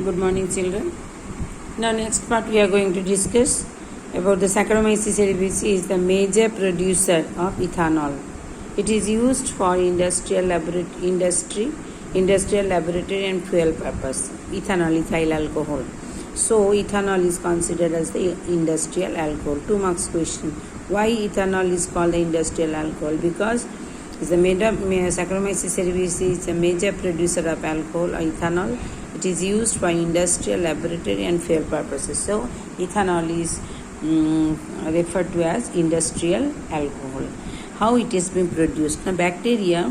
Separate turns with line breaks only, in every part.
Good morning, children. Now, next part we are going to discuss about the Saccharomyces cerevisiae is the major producer of ethanol. It is used for industrial laboratory and fuel purpose. Ethanol, ethyl alcohol. So, ethanol is considered as the industrial alcohol. 2 marks question. Why ethanol is called the industrial alcohol? Because it's the Saccharomyces cerevisiae is a major producer of alcohol or ethanol. It is used for industrial, laboratory and fuel purposes. So, ethanol is referred to as industrial alcohol. How it has been produced? Now, bacteria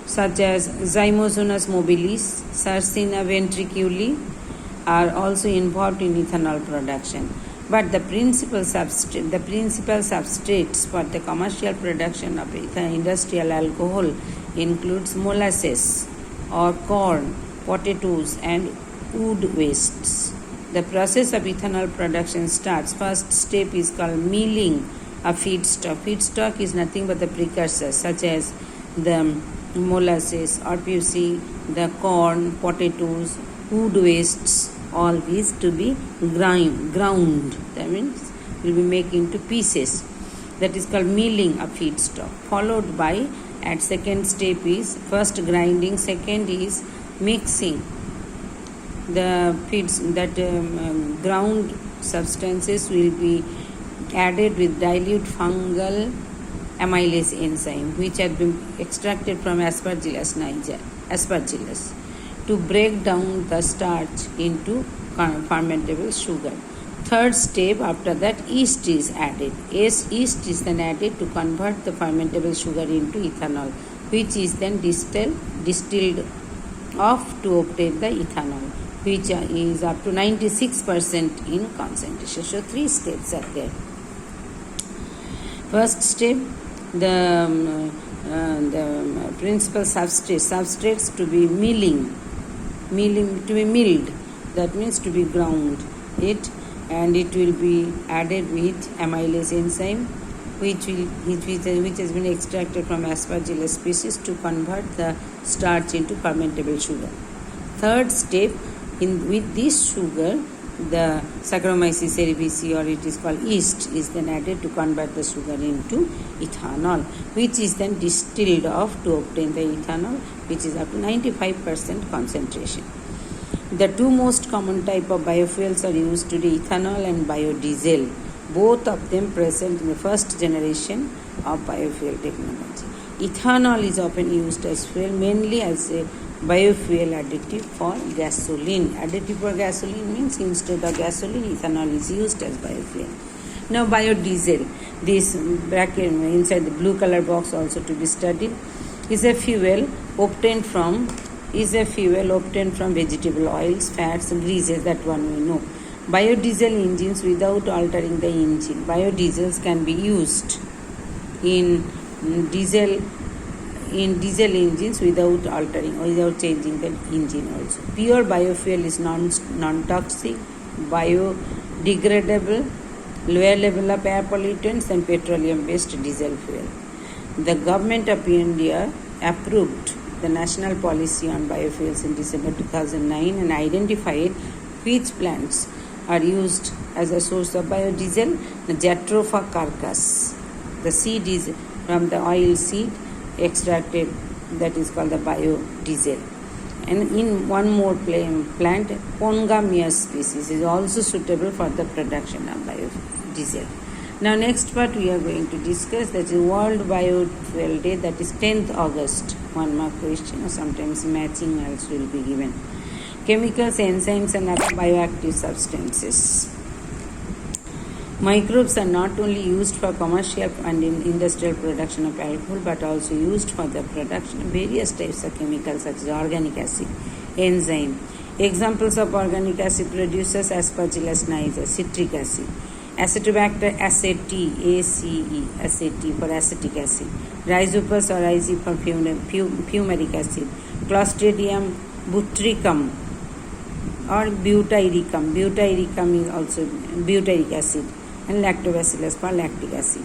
such as Zymoxanus mobilis, Sarcina ventriculi are also involved in ethanol production. But the principal substrates for the commercial production of industrial alcohol includes molasses or corn, potatoes and wood wastes. The process of ethanol production starts. First step is called milling a feedstock. Feedstock is nothing but the precursors such as the molasses or the corn, potatoes, wood wastes, all these to be ground. That means will be made into pieces. That is called milling a feedstock. Followed by at second step is first grinding, second is mixing the feeds that ground substances will be added with dilute fungal amylase enzyme which had been extracted from Aspergillus niger to break down the starch into fermentable sugar. Third step after that yeast is added. Yeast is then added to convert the fermentable sugar into ethanol which is then distilled off to obtain the ethanol which is up to 96% in concentration. So 3 steps are there. First step, the principal substrates to be to be milled, that means to be ground it, and it will be added with amylase enzyme which has been extracted from Aspergillus species to convert the starch into fermentable sugar. Third step, with this sugar, the Saccharomyces cerevisiae, or it is called yeast, is then added to convert the sugar into ethanol, which is then distilled off to obtain the ethanol, which is up to 95% concentration. The 2 most common type of biofuels are used today, ethanol and biodiesel. Both of them present in the first generation of biofuel technology. Ethanol is often used as fuel, mainly as a biofuel additive for gasoline. Additive for gasoline means instead of gasoline, ethanol is used as biofuel. Now, biodiesel, this bracket inside the blue color box also to be studied, is a fuel obtained from vegetable oils, fats, and greases. That one we know. Biodiesel engines without altering the engine. Biodiesels can be used in diesel engines without changing the engine also. Pure biofuel is non-toxic, biodegradable, lower level of air pollutants than petroleum-based diesel fuel. The government of India approved the national policy on biofuels in December 2009 and identified which plants are used as a source of biodiesel. The Jatropha carcass, the seed is from the oil seed extracted, that is called the biodiesel. And in one more plant, Pongamia species is also suitable for the production of biodiesel. Now, next part we are going to discuss, that is World Biofuel Day, that is 10th August. 1 mark question, or sometimes matching also will be given. Chemicals, enzymes and other bioactive substances. Microbes are not only used for commercial and industrial production of alcohol but also used for the production of various types of chemicals such as organic acid, enzyme. Examples of organic acid producers: Aspergillus niger, citric acid, Acetobacter aceti, ACE, aceti for acetic acid, Rhizopus or Rhizi for fumaric acid, Clostridium botricum or butyricum. Butyricum is also butyric acid, and Lactobacillus for lactic acid.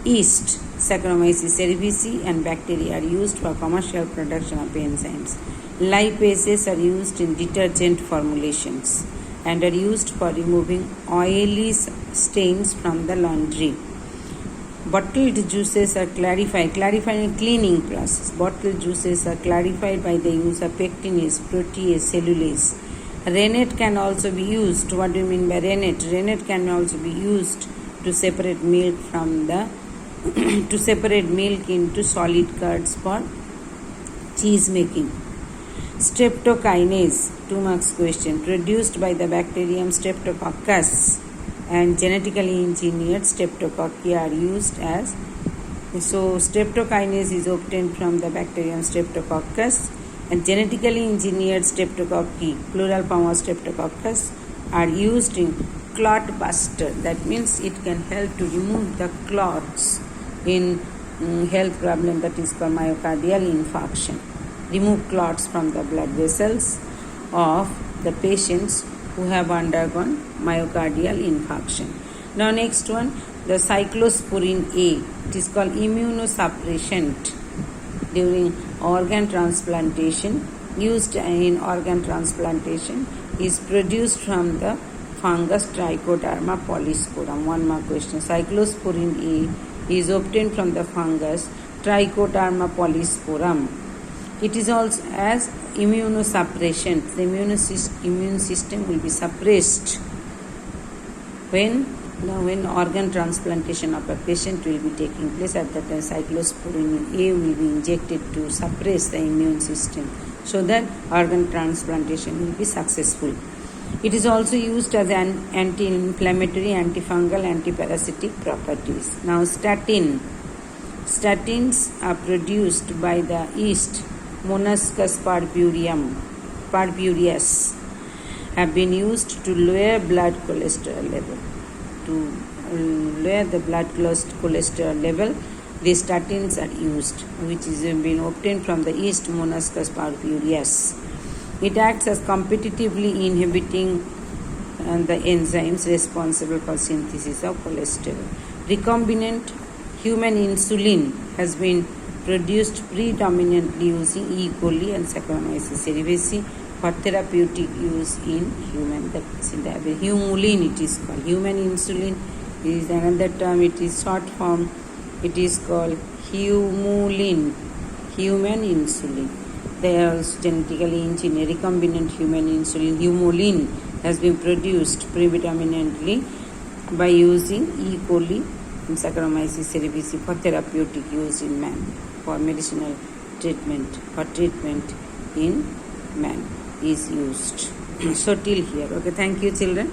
Yeast, Saccharomyces cerevisiae and bacteria are used for commercial production of enzymes. Lipases are used in detergent formulations and are used for removing oily stains from the laundry. Bottled juices are clarifying cleaning process. Bottled juices are clarified by the use of pectinase, protease, cellulase. Rennet can also be used. What do you mean by rennet? Rennet can also be used to separate milk from the to separate milk into solid curds for cheese making. Streptokinase, 2 marks question, produced by the bacterium Streptococcus and genetically engineered streptococci are used as. So streptokinase is obtained from the bacterium Streptococcus and genetically engineered streptococci, plural form of Streptococcus, are used in clot buster. That means it can help to remove the clots in health problem that is called myocardial infarction. Remove clots from the blood vessels of the patients who have undergone myocardial infarction. Now next one, the cyclosporin A. It is called immunosuppressant during organ transplantation. Used in organ transplantation is produced from the fungus Trichoderma polysporum. 1 mark question. Cyclosporin A is obtained from the fungus Trichoderma polysporum. It is also as immunosuppressant. The immune system will be suppressed when organ transplantation of a patient will be taking place. At that time, cyclosporin A will be injected to suppress the immune system so that organ transplantation will be successful. It is also used as an anti-inflammatory, antifungal, antiparasitic properties. Now statin. Statins are produced by the yeast Monascus purpureus have been used to lower blood cholesterol level. To lower the blood cholesterol level, the statins are used, which is been obtained from the yeast Monascus purpureus. It acts as competitively inhibiting the enzymes responsible for synthesis of cholesterol. Recombinant human insulin has been produced predominantly using E. coli and Saccharomyces cerevisiae for therapeutic use in human. That is in the humulin, it is called. Human insulin is another term, it is short form, it is called humulin, human insulin. They are genetically engineered. Recombinant human insulin, humulin, has been produced predominantly by using E. coli and Saccharomyces cerevisiae for therapeutic use in man, for medicinal treatment, for treatment in man is used. So till here. Okay, thank you children.